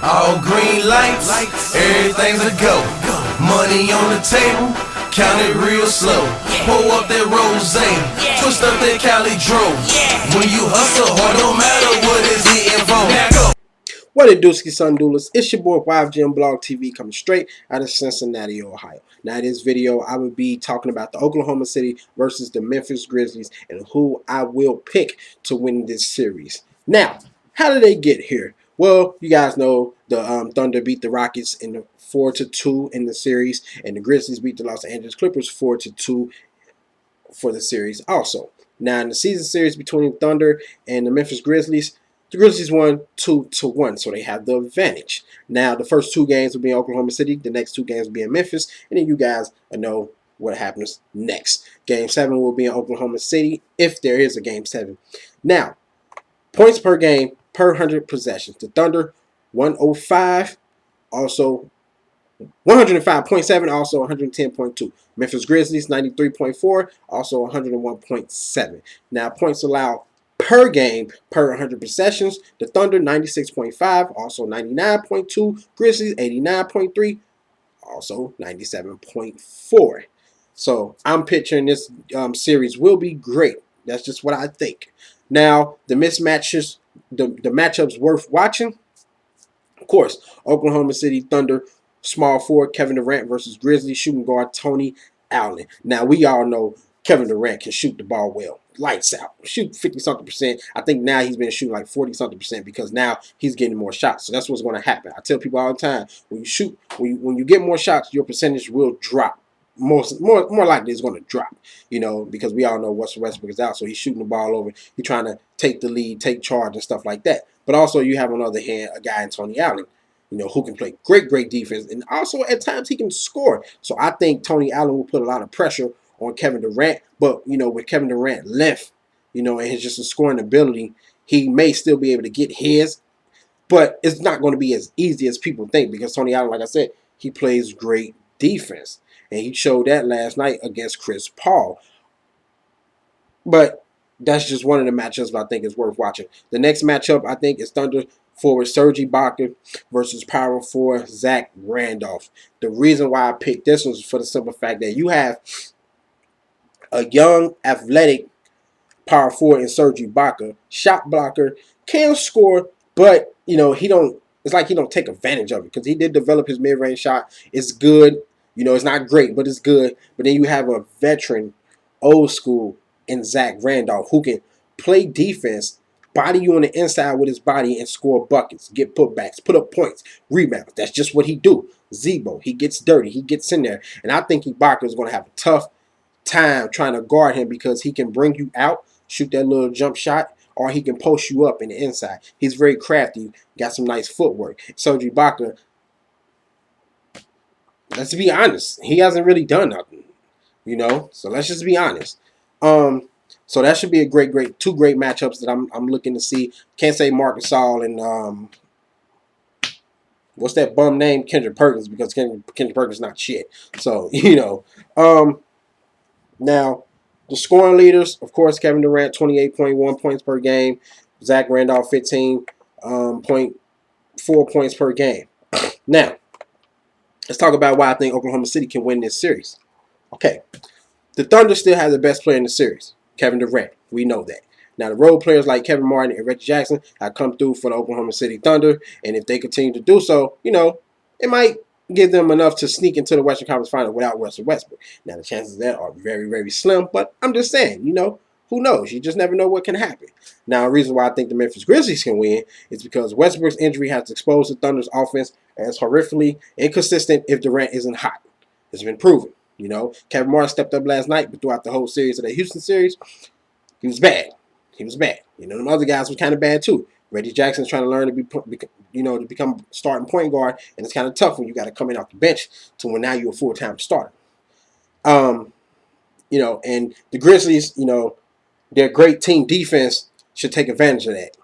All green lights, everything's a go. Money on the table, count it real slow. Pull up that rose, twist up that Cali Dro. When you hustle hard, don't matter what is hitting for. Now go. What it do, son doolers? It's your boy YfgmBlogTv coming straight out of Cincinnati, Ohio. Now, in this video, I will be talking about the Oklahoma City versus the Memphis Grizzlies and who I will pick to win this series. Now, how did they get here? Well, you guys know the Thunder beat the Rockets in the 4-2 in the series, and the Grizzlies beat the Los Angeles Clippers 4-2 for the series also. Now, in the season series between Thunder and the Memphis Grizzlies, the Grizzlies won 2-1, so they have the advantage. Now, the first two games will be in Oklahoma City. The next two games will be in Memphis. And then you guys know what happens next. Game 7 will be in Oklahoma City, if there is a Game 7. Now, points per game per 100 possessions. The Thunder, 105, also 105.7, also 110.2. Memphis Grizzlies, 93.4, also 101.7. Now, points allowed per game per 100 possessions. The Thunder 96.5, also 99.2. Grizzlies 89.3, also 97.4. So I'm picturing this series will be great. That's just what I think. Now the mismatches, the matchups worth watching. Of course, Oklahoma City Thunder small forward Kevin Durant versus Grizzlies shooting guard Tony Allen. Now we all know Kevin Durant can shoot the ball well. Lights out. Shoot 50-something%. I think now he's been shooting like 40-something% because now he's getting more shots. So that's what's going to happen. I tell people all the time, when you shoot, when you get more shots, your percentage will drop. More likely it's going to drop, you know, because we all know Westbrook is out, so he's shooting the ball over. He's trying to take the lead, take charge, and stuff like that. But also you have on the other hand a guy in Tony Allen, you know, who can play great defense, and also at times he can score. So I think Tony Allen will put a lot of pressure on Kevin Durant, but you know, with Kevin Durant left, you know, and his just a scoring ability, he may still be able to get his, but it's not going to be as easy as people think because Tony Allen, like I said, he plays great defense, and he showed that last night against Chris Paul. But that's just one of the matchups I think is worth watching. The next matchup I think is Thunder forward Serge Ibaka versus power forward Zach Randolph. The reason why I picked this was for the simple fact that you have a young, athletic power forward in Serge Ibaka, shot blocker, can score, but you know it's like he don't take advantage of it because he did develop his mid-range shot. It's good, you know, it's not great, but it's good. But then you have a veteran, old school, in Zach Randolph who can play defense, body you on the inside with his body and score buckets, get putbacks, put up points, rebounds. That's just what he do. Zebo, he gets dirty, he gets in there, and I think Ibaka is going to have a tough time trying to guard him because he can bring you out, shoot that little jump shot, or he can post you up in the inside. He's very crafty, got some nice footwork. Serge Ibaka, let's be honest, he hasn't really done nothing, you know. So let's just be honest. So that should be a two great matchups that I'm looking to see. Can't say Marc Gasol and what's that bum name, Kendrick Perkins, because Kendrick Perkins is not shit. So you know. Now, the scoring leaders, of course, Kevin Durant, 28.1 points per game. Zach Randolph, 15.4 points per game. Now, let's talk about why I think Oklahoma City can win this series. Okay, the Thunder still has the best player in the series, Kevin Durant. We know that. Now, the role players like Kevin Martin and Reggie Jackson have come through for the Oklahoma City Thunder, and if they continue to do so, you know, it might give them enough to sneak into the Western Conference Final without Russell Westbrook. Now, the chances of that are very slim, but I'm just saying, you know, who knows? You just never know what can happen. Now, the reason why I think the Memphis Grizzlies can win is because Westbrook's injury has exposed the Thunder's offense as horrifically inconsistent if Durant isn't hot. It's been proven, you know. Kevin Martin stepped up last night, but throughout the whole series of the Houston series, he was bad. He was bad. You know, them other guys were kind of bad too. Reggie Jackson's trying to learn to become starting point guard, and it's kind of tough when you got to come in off the bench to when now you're a full-time starter. You know, and the Grizzlies, you know, their great team defense should take advantage of that.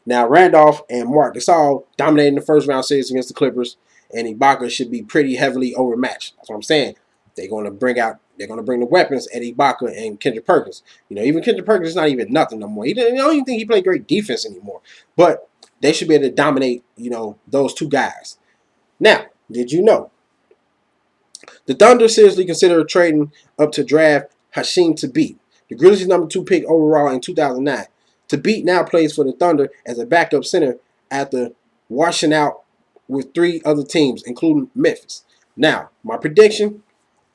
Now, Randolph and Marc Gasol dominated the first round series against the Clippers, and Ibaka should be pretty heavily overmatched. That's what I'm saying. They're going to bring the weapons at Ibaka and Kendrick Perkins. You know, even Kendrick Perkins is not even nothing no more. I don't even think he played great defense anymore. But They should be able to dominate, those two guys. Now, did you know the Thunder seriously considered trading up to draft Hashim Thabit, the Grizzlies' #2 pick overall in 2009. Thabit now plays for the Thunder as a backup center after washing out with 3 other teams, including Memphis. Now, my prediction,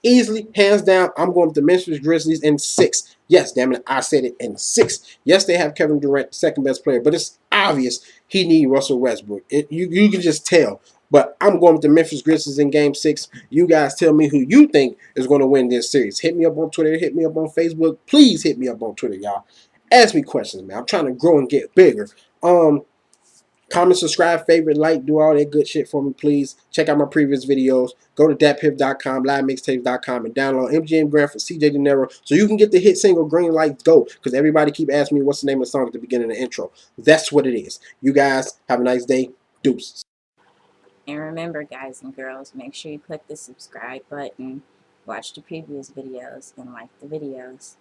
easily, hands down, I'm going with the Memphis Grizzlies in 6. Yes, damn it, I said it in 6. Yes, they have Kevin Durant, second best player, but it's obvious he needs Russell Westbrook. You can just tell. But I'm going with the Memphis Grizzlies in Game 6. You guys tell me who you think is going to win this series. Hit me up on Twitter. Hit me up on Facebook. Please hit me up on Twitter, y'all. Ask me questions, man. I'm trying to grow and get bigger. Comment, subscribe, favorite, like, do all that good shit for me, please. Check out my previous videos. Go to datpiff.com, livemixtapes.com, and download MGM Grand for CJ De Niro so you can get the hit single Green Lights Go, because everybody keep asking me what's the name of the song at the beginning of the intro. That's what it is. You guys have a nice day. Deuces. And remember, guys and girls, make sure you click the subscribe button, watch the previous videos, and like the videos.